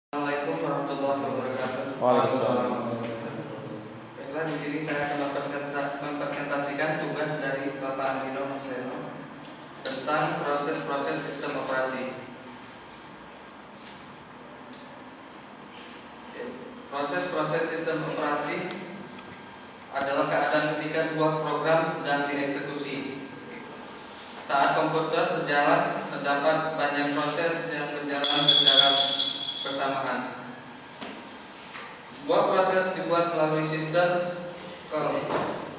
Assalamualaikum warahmatullahi wabarakatuh. Waalaikumsalam. Baiklah, di sini saya akan mempresentasikan tugas dari Bapak Andino Mas Leno tentang proses-proses sistem operasi. Proses-proses sistem operasi adalah keadaan ketika sebuah program sedang dieksekusi. Saat komputer berjalan, terdapat banyak proses yang berjalan secara bersamaan. Sebuah proses dibuat melalui sistem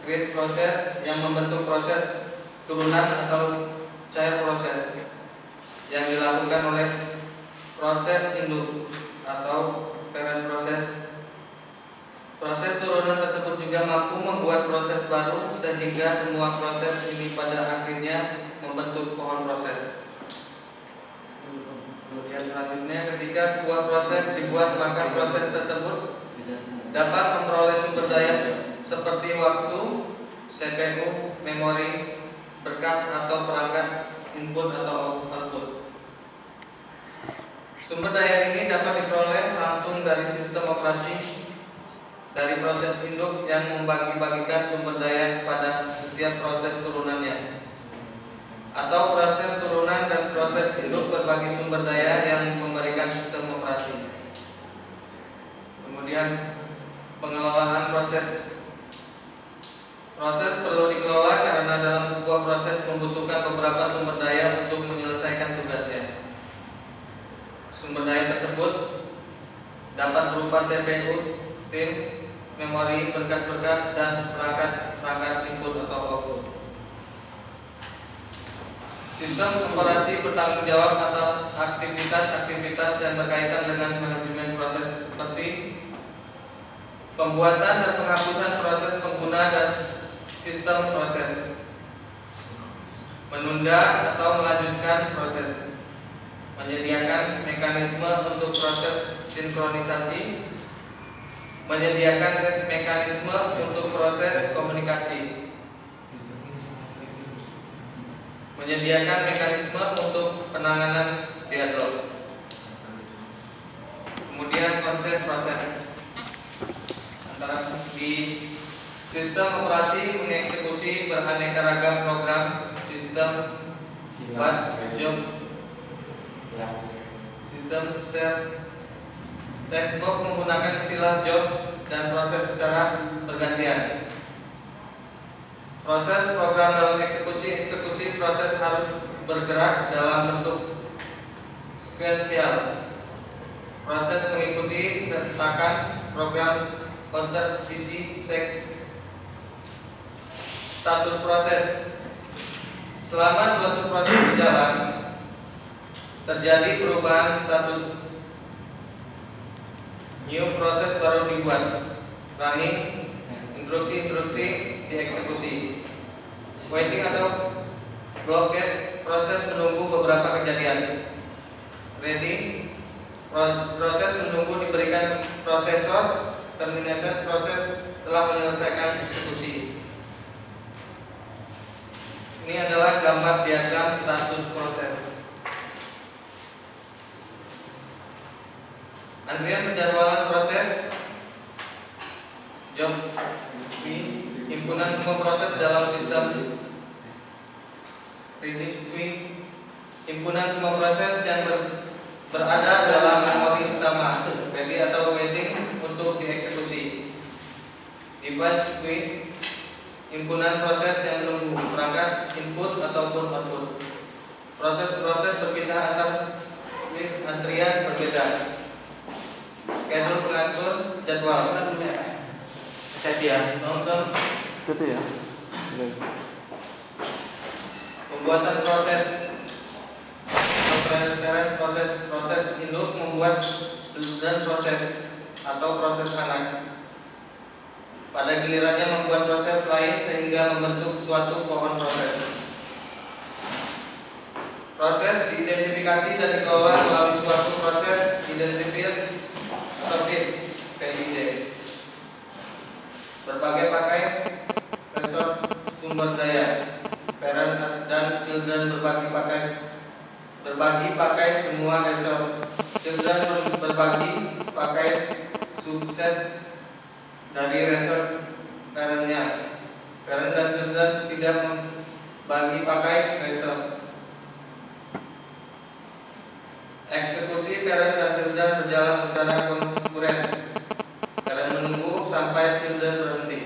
create proses yang membentuk proses turunan atau child proses yang dilakukan oleh proses induk atau parent proses. Proses turunan tersebut juga mampu membuat proses baru sehingga semua proses ini pada akhirnya membentuk pohon proses. Kemudian selanjutnya, ketika sebuah proses dibuat, maka proses tersebut dapat memperoleh sumber daya seperti waktu, CPU, memori, berkas atau perangkat input atau output. Sumber daya ini dapat diperoleh langsung dari sistem operasi, dari proses induk yang membagi-bagikan sumber daya pada setiap proses turunannya, atau proses turunan dan proses induk berbagi sumber daya yang memberikan sistem operasi. Kemudian pengelolaan proses. Proses perlu dikelola karena dalam sebuah proses membutuhkan beberapa sumber daya untuk menyelesaikan tugasnya. Sumber daya tersebut dapat berupa CPU, tim, memori, berkas-berkas, dan perangkat input atau output. Sistem operasi bertanggung jawab atas aktivitas-aktivitas yang berkaitan dengan manajemen proses seperti pembuatan dan penghapusan proses pengguna dan sistem proses, menunda atau melanjutkan proses, menyediakan mekanisme untuk proses sinkronisasi, menyediakan mekanisme untuk proses komunikasi, menyediakan mekanisme untuk penanganan dialog. Kemudian konsep proses. Antara di sistem operasi mengeksekusi beraneka ragam program sistem batch, job, sistem set, textbox menggunakan istilah job dan proses secara bergantian. Proses program dalam eksekusi proses harus bergerak dalam bentuk sequential. Proses mengikuti sertakan program counter visi stack. Status proses. Selama suatu proses berjalan, terjadi perubahan status. New proses baru dibuat. Running, instruksi dieksekusi. Waiting atau blockade, proses menunggu beberapa kejadian. Ready, proses menunggu diberikan prosesor. Terminated, proses telah menyelesaikan eksekusi. Ini adalah gambar diagram status proses. Antrian penjadwalan proses. Job B, himpunan semua proses dalam sistem. Finish Q, himpunan semua proses yang berada dalam memori utama. Ready atau waiting untuk dieksekusi. Device Q, himpunan proses yang menunggu perangkat input ataupun output. Proses-proses berpindah antar list antrian berbeda. Schedule pengatur jadwal. Nonton. Itu ya. Pembuatan proses. Proses induk membuat dan proses atau proses anak. Pada gilirannya membuat proses lain sehingga membentuk suatu pohon proses. Proses diidentifikasi dan dikelola melalui suatu proses identifier atau PID. Berbagai pakai resource sumber daya, parent dan children berbagi pakai berbagi pakai semua resource. Children berbagi pakai subset dari resource parentnya. Parent dan children tidak membagi pakai resource. Eksekusi parent dan children berjalan secara konkuren. Parent menunggu sampai children berhenti.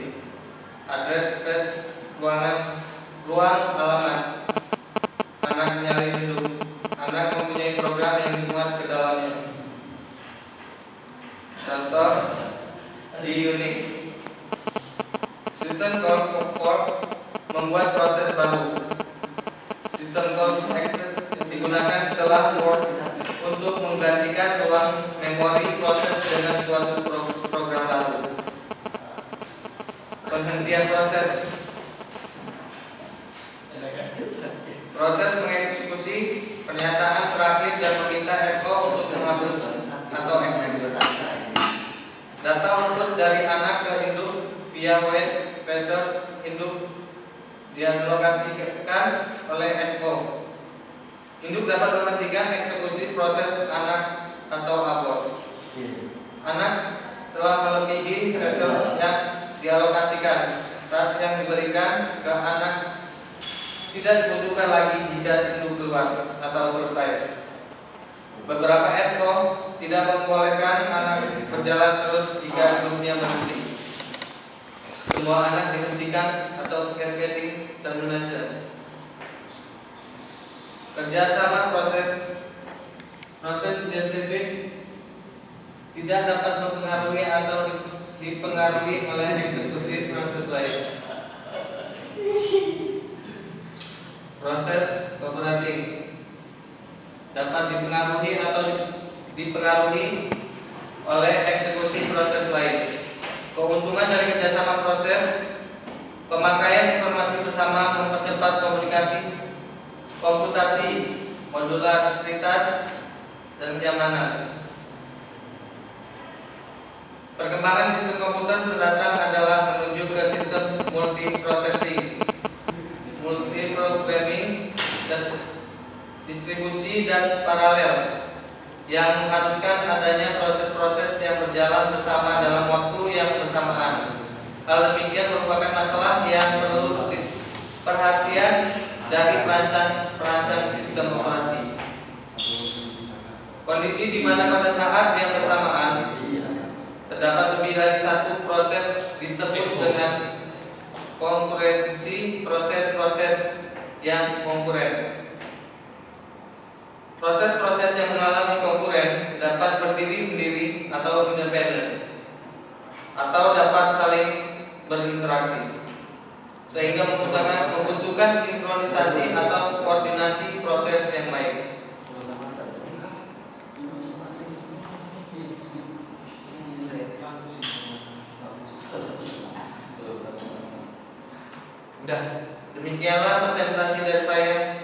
Address page ruang halaman. Anak menyalin hidup. Anak mempunyai program yang dimuat ke dalamnya. Contoh di unit. Sistem call for membuat proses baru. Sistem call access digunakan setelah Word untuk menggantikan ruang memori proses dengan suatu program baru. Penghentian proses. Proses mengeksekusi pernyataan terakhir dan meminta SO untuk menghapus atau eksekusi. Data output dari anak ke induk via web password induk dialokasikan oleh SO. Induk dapat menghentikan eksekusi proses anak atau abort. Anak telah melebihi resource yang dialokasikan. Task yang diberikan ke anak tidak dibutuhkan lagi jika induk keluar atau selesai. Beberapa SO tidak membolehkan anak berjalan terus jika induknya berhenti. Semua anak dihentikan atau cascading termination. Kerjasama proses identifik tidak dapat mempengaruhi atau dipengaruhi oleh eksekusi proses lain. Proses kooperatif dapat dipengaruhi atau dipengaruhi oleh eksekusi proses lain. Keuntungan dari kerjasama proses: pemakaian informasi bersama mempercepat komunikasi, komputasi, modularitas, dan kenyamanan. Perkembangan sistem komputer mendatang adalah menuju ke sistem multiprocessing, multiprogramming, dan distribusi dan paralel yang mengharuskan adanya proses-proses yang berjalan bersama dalam waktu yang bersamaan. Hal demikian merupakan masalah yang perlu perhatian dari perancang sistem operasi. Kondisi di mana pada saat yang bersamaan terdapat lebih dari satu proses disebut dengan konkurensi proses-proses yang konkuren. Proses-proses yang mengalami konkuren dapat berdiri sendiri atau independen, atau dapat saling berinteraksi, sehingga membutuhkan sinkronisasi atau koordinasi proses yang baik. Udah, demikianlah presentasi dari saya.